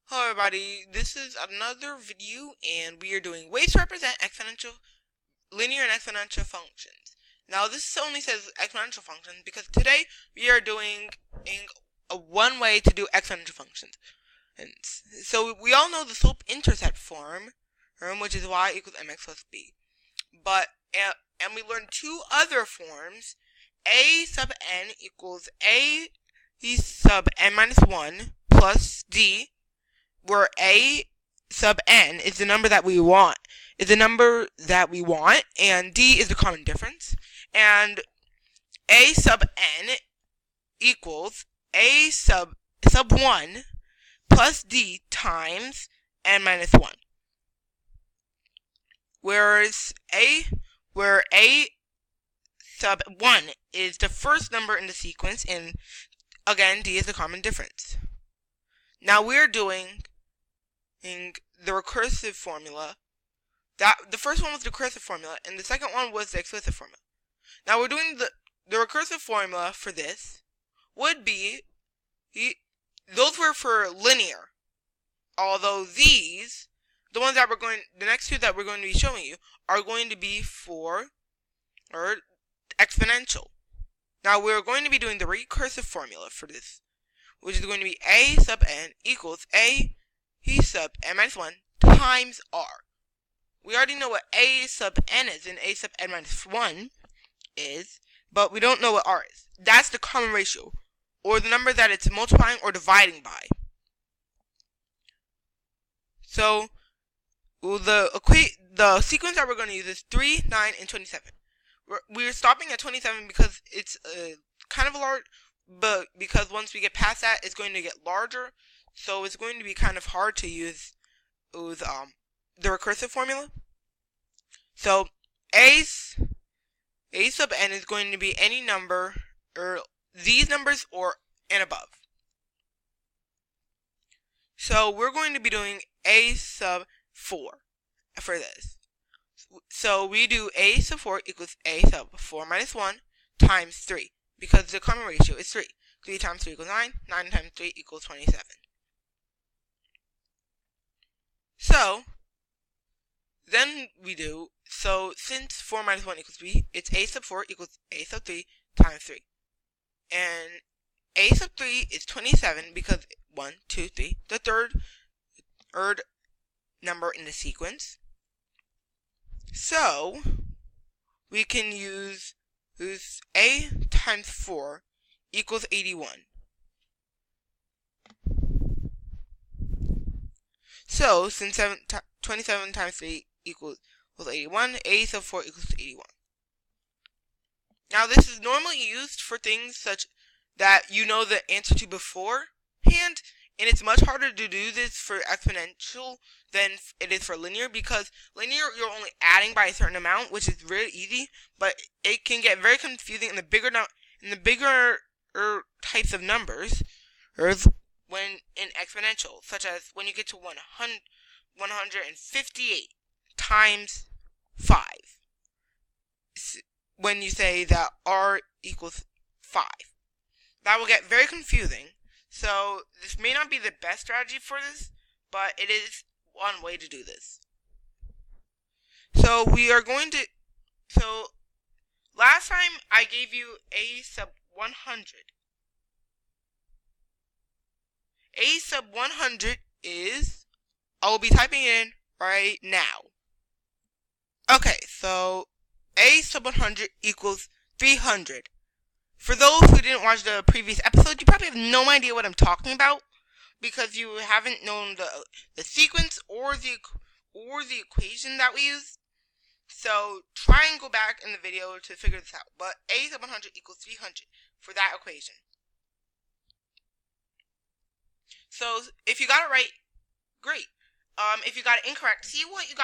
Hello everybody, this is another video and we are doing ways to represent exponential, linear and exponential functions. Now this only says exponential functions because today we are doing one way to do exponential functions. And so we all know the slope-intercept form, which is y equals mx plus b. But, and we learned two other forms, a sub n equals a sub n minus 1 plus d, where a sub n is the number that we want, and d is the common difference, and a sub n equals a sub 1 plus d times n minus 1. Where a sub 1 is the first number in the sequence, and again, d is the common difference. Now we're doing the recursive formula. The first one was the recursive formula, and the second one was the explicit formula. Now we're doing the recursive formula for this would be, those were for linear, although the next two that we're going to be showing you are going to be for exponential. Now we're going to be doing the recursive formula for this, which is going to be a sub n equals a sub n minus 1 times r. We already know what a sub n is and a sub n minus 1 is, but we don't know what r is. That's the common ratio, or the number that it's multiplying or dividing by. So the sequence that we're going to use is 3, 9, and 27. We're stopping at 27 because it's kind of large, but because once we get past that, it's going to get larger. So it's going to be kind of hard to use the recursive formula. So a sub n is going to be any number, or these numbers, or and above. So we're going to be doing a sub 4 for this. So we do a sub 4 equals a sub 4 minus 1 times 3, because the common ratio is 3. 3 times 3 equals 9. 9 times 3 equals 27. So then since 4 minus 1 equals 3, it's a sub 4 equals a sub 3 times 3. And a sub 3 is 27 because 1, 2, 3, the third number in the sequence. So we can use a times 4 equals 81. So since 27 times 3 equals 81, a sub 4 equals 81. Now this is normally used for things such that you know the answer to beforehand, and it's much harder to do this for exponential than it is for linear, because linear you're only adding by a certain amount, which is really easy, but it can get very confusing in the bigger types of numbers, when in exponential, such as when you get to 158 times 5. When you say that r equals 5. That will get very confusing. So this may not be the best strategy for this, but it is one way to do this. So last time I gave you a sub 100. A sub 100 is, I will be typing it in right now. Okay, so a sub 100 equals 300. For those who didn't watch the previous episode, you probably have no idea what I'm talking about, because you haven't known the sequence or the equation that we use. So try and go back in the video to figure this out. But a sub 100 equals 300 for that equation. So if you got it right, great. If you got it incorrect, see what you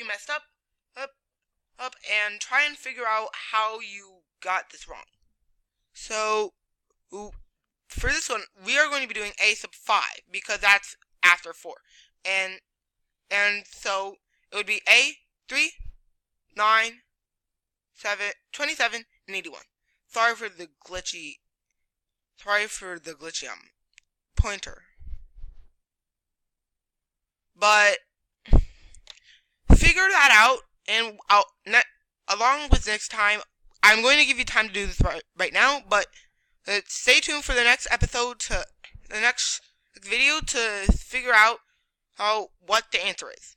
messed up, and try and figure out how you got this wrong. So for this one, we are going to be doing a sub 5 because that's after 4, and so it would be a 3, 9, 7, 27, and 81. Sorry for the glitchy pointer. but figure that out, and along with next time, I'm going to give you time to do this right now, but stay tuned for the next episode, to the next video, to figure out what the answer is.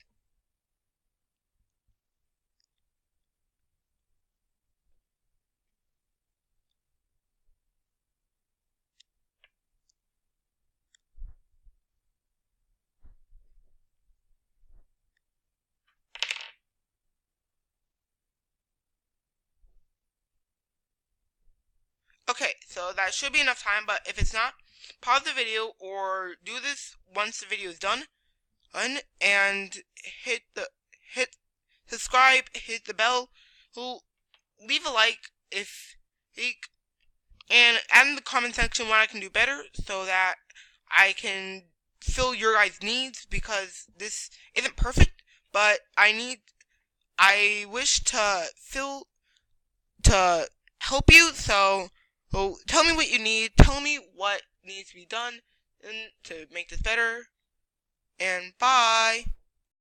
Okay, so that should be enough time, but if it's not, pause the video or do this once the video is done, and hit subscribe, hit the bell, leave a like and add in the comment section what I can do better so that I can fill your guys' needs, because this isn't perfect, but I wish to help you, so tell me what you need, tell me what needs to be done to make this better, and bye.